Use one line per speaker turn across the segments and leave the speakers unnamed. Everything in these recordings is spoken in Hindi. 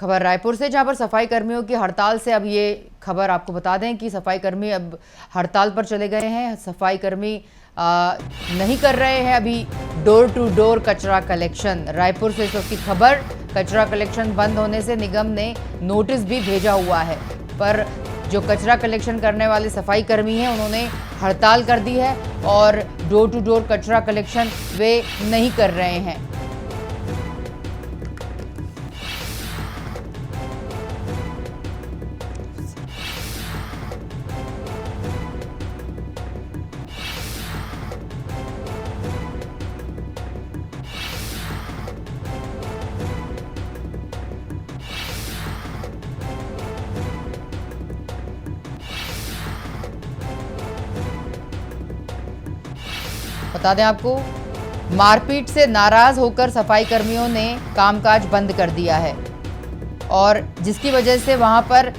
खबर रायपुर से, जहां पर सफाई कर्मियों की हड़ताल से अब ये खबर आपको बता दें कि सफाई कर्मी अब हड़ताल पर चले गए हैं। सफाई कर्मी नहीं कर रहे हैं अभी डोर टू डोर कचरा कलेक्शन। रायपुर से इस वक्त की खबर, कचरा कलेक्शन बंद होने से निगम ने नोटिस भी भेजा हुआ है, पर जो कचरा कलेक्शन करने वाले सफाई कर्मी हैं उन्होंने हड़ताल कर दी है और डोर टू डोर कचरा कलेक्शन वे नहीं कर रहे हैं। बता दें आपको, मारपीट से नाराज होकर सफाई कर्मियों ने कामकाज बंद कर दिया है और जिसकी वजह से वहां पर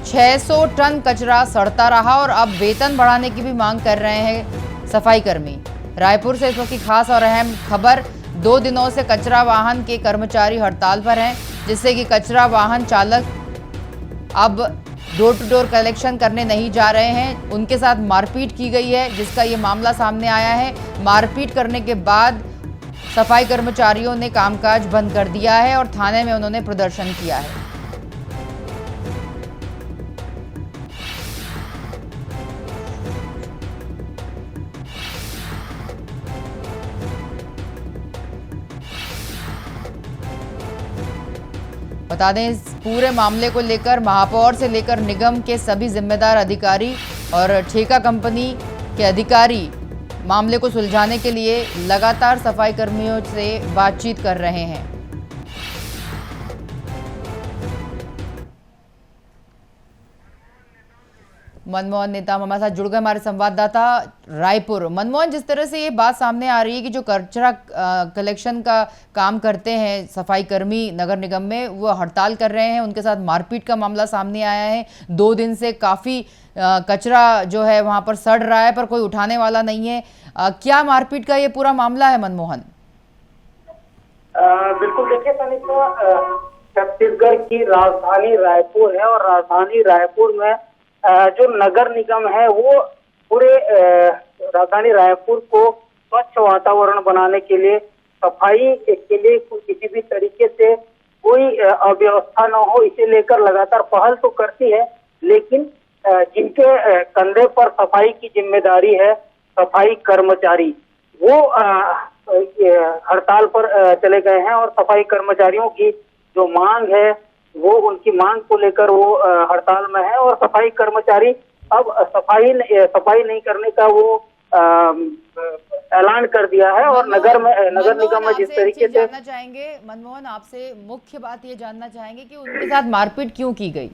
600 टन कचरा सड़ता रहा और अब वेतन बढ़ाने की भी मांग कर रहे हैं सफाई कर्मी। रायपुर से इस वक्त की खास और अहम खबर, 2 दिनों से कचरा वाहन के कर्मचारी हड़ताल पर हैं, जिससे कि कचरा वाहन चालक अब डोर टू डोर कलेक्शन करने नहीं जा रहे हैं। उनके साथ मारपीट की गई है, जिसका ये मामला सामने आया है। मारपीट करने के बाद सफाई कर्मचारियों ने कामकाज बंद कर दिया है और थाने में उन्होंने प्रदर्शन किया है। बता दें, इस पूरे मामले को लेकर महापौर से लेकर निगम के सभी जिम्मेदार अधिकारी और ठेका कंपनी के अधिकारी मामले को सुलझाने के लिए लगातार सफाई कर्मियों से बातचीत कर रहे हैं। मनमोहन नेता हमारे साथ जुड़ गए, हमारे संवाददाता रायपुर। मनमोहन, जिस तरह से ये बात सामने आ रही है कि जो कचरा कलेक्शन का काम करते हैं सफाई कर्मी नगर निगम में, वो हड़ताल कर रहे हैं, उनके साथ मारपीट का मामला सामने आया है। 2 दिन से काफ़ी कचरा जो है वहाँ पर सड़ रहा है, पर कोई उठाने वाला नहीं है। क्या मारपीट का ये पूरा मामला है मनमोहन?
बिल्कुल, देखिए तनिष्का, छत्तीसगढ़ की राजधानी रायपुर है और राजधानी रायपुर में जो नगर निगम है वो पूरे राजधानी रायपुर को स्वच्छ वातावरण बनाने के लिए, सफाई के लिए किसी भी तरीके से कोई अव्यवस्था न हो, इसे लेकर लगातार पहल तो करती है, लेकिन जिनके कंधे पर सफाई की जिम्मेदारी है, सफाई कर्मचारी, वो हड़ताल पर चले गए हैं और सफाई कर्मचारियों की जो मांग है वो, उनकी मांग को लेकर वो हड़ताल में है और सफाई कर्मचारी अब सफाई नहीं करने का वो ऐलान कर दिया है। और नगर निगम में जिस तरीके से
जानना चाहेंगे मनमोहन, आपसे मुख्य बात ये जानना चाहेंगे कि उनके साथ मारपीट क्यों की गई?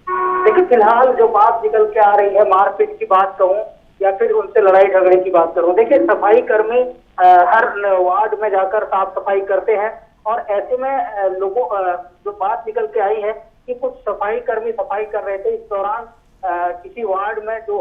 देखिए, फिलहाल जो बात निकल के आ रही है, मारपीट की बात कहूँ या फिर उनसे लड़ाई झगड़े की बात करूँ, देखिए सफाई कर्मी हर वार्ड में जाकर साफ सफाई करते हैं और ऐसे में लोगों जो बात निकल के आई है कि कुछ सफाई कर्मी सफाई कर रहे थे, इस दौरान किसी वार्ड में जो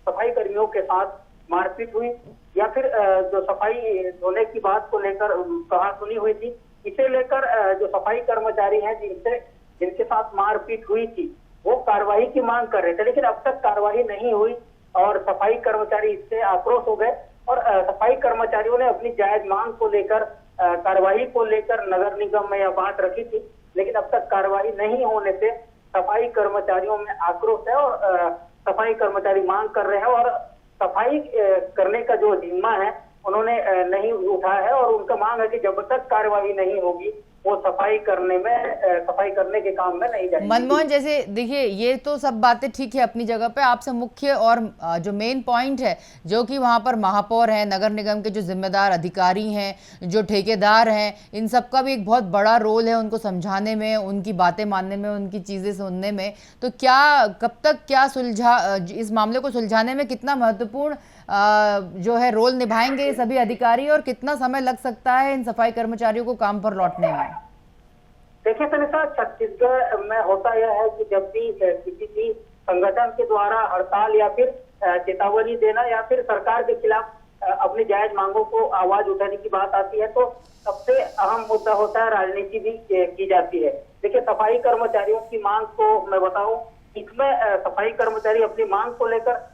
सफाई कर्मियों के साथ मारपीट हुई या फिर जो सफाई धोने की बात को लेकर कहा सुनी हुई थी, इसे लेकर जो सफाई कर्मचारी हैं जिनके साथ मारपीट हुई थी, वो कार्रवाई की मांग कर रहे थे, लेकिन अब तक कार्रवाई नहीं हुई और सफाई कर्मचारी इससे आक्रोश हो गए और सफाई कर्मचारियों ने अपनी जायज मांग को लेकर, कार्रवाई को लेकर नगर निगम में यह बात रखी थी, लेकिन अब तक कार्रवाई नहीं होने से सफाई कर्मचारियों में आक्रोश है और सफाई कर्मचारी मांग कर रहे हैं और सफाई करने का जो जिम्मा है उन्होंने नहीं उठाया है और उनका मांग है कि जब तक कार्रवाई नहीं होगी वो सफाई करने के काम में नहीं जाएंगे।
मनमोहन, जैसे देखिए, ये तो सब बातें ठीक है अपनी जगह पे, आपसे मुख्य और जो मेन पॉइंट है, जो कि वहाँ पर महापौर हैं, नगर निगम के जो जिम्मेदार अधिकारी हैं, जो ठेकेदार हैं, इन सब का भी एक बहुत बड़ा रोल है उनको समझाने में, उनकी बातें मानने में, उनकी चीज़ें सुनने में। तो क्या कब तक क्या इस मामले को सुलझाने में कितना महत्वपूर्ण जो है रोल निभाएंगे ये सभी अधिकारी और कितना समय लग सकता है इन सफाई कर्मचारियों को काम पर लौटने में?
देखिए तनिष्का, छत्तीसगढ़ में होता यह है कि जब भी किसी भी संगठन के द्वारा हड़ताल या फिर चेतावनी देना या फिर सरकार के खिलाफ अपनी जायज मांगों को आवाज उठाने की बात आती है तो सबसे अहम मुद्दा होता है राजनीति भी की जाती है। देखिए, सफाई कर्मचारियों की मांग को मैं बताऊं, इसमें सफाई कर्मचारी अपनी मांग को लेकर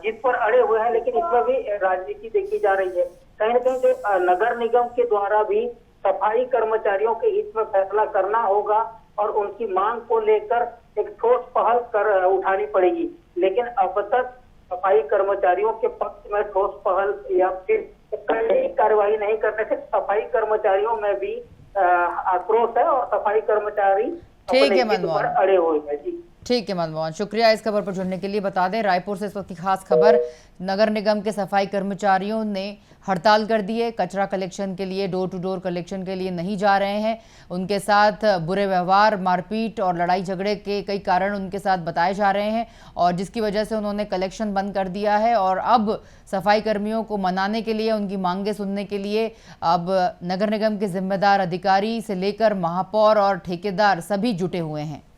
जिस पर अड़े हुए हैं, लेकिन इसमें भी राजनीति देखी जा रही है। कहीं ना कहीं जो नगर निगम के द्वारा भी सफाई कर्मचारियों के हित में फैसला करना होगा और उनकी मांग को लेकर एक ठोस पहल कर उठानी पड़ेगी। लेकिन अब तक सफाई कर्मचारियों के पक्ष में ठोस पहल या फिर कड़ी कार्रवाई नहीं करने से सफाई कर्मचारियों में भी आक्रोश है और सफाई कर्मचारी
ठीक
अपने
है
हित
मनमोहन।
पर अड़े हुए हैं। जी
ठीक है मनमोहन, शुक्रिया इस खबर पर जुड़ने के लिए। बता दें, रायपुर से इस वक्त की खास खबर, नगर निगम के सफाई कर्मचारियों ने हड़ताल कर दी है। कचरा कलेक्शन के लिए, डोर टू डोर कलेक्शन के लिए नहीं जा रहे हैं। उनके साथ बुरे व्यवहार, मारपीट और लड़ाई झगड़े के कई कारण उनके साथ बताए जा रहे हैं और जिसकी वजह से उन्होंने कलेक्शन बंद कर दिया है। और अब सफाई कर्मियों को मनाने के लिए, उनकी मांगे सुनने के लिए अब नगर निगम के जिम्मेदार अधिकारी से लेकर महापौर और ठेकेदार सभी जुटे हुए हैं।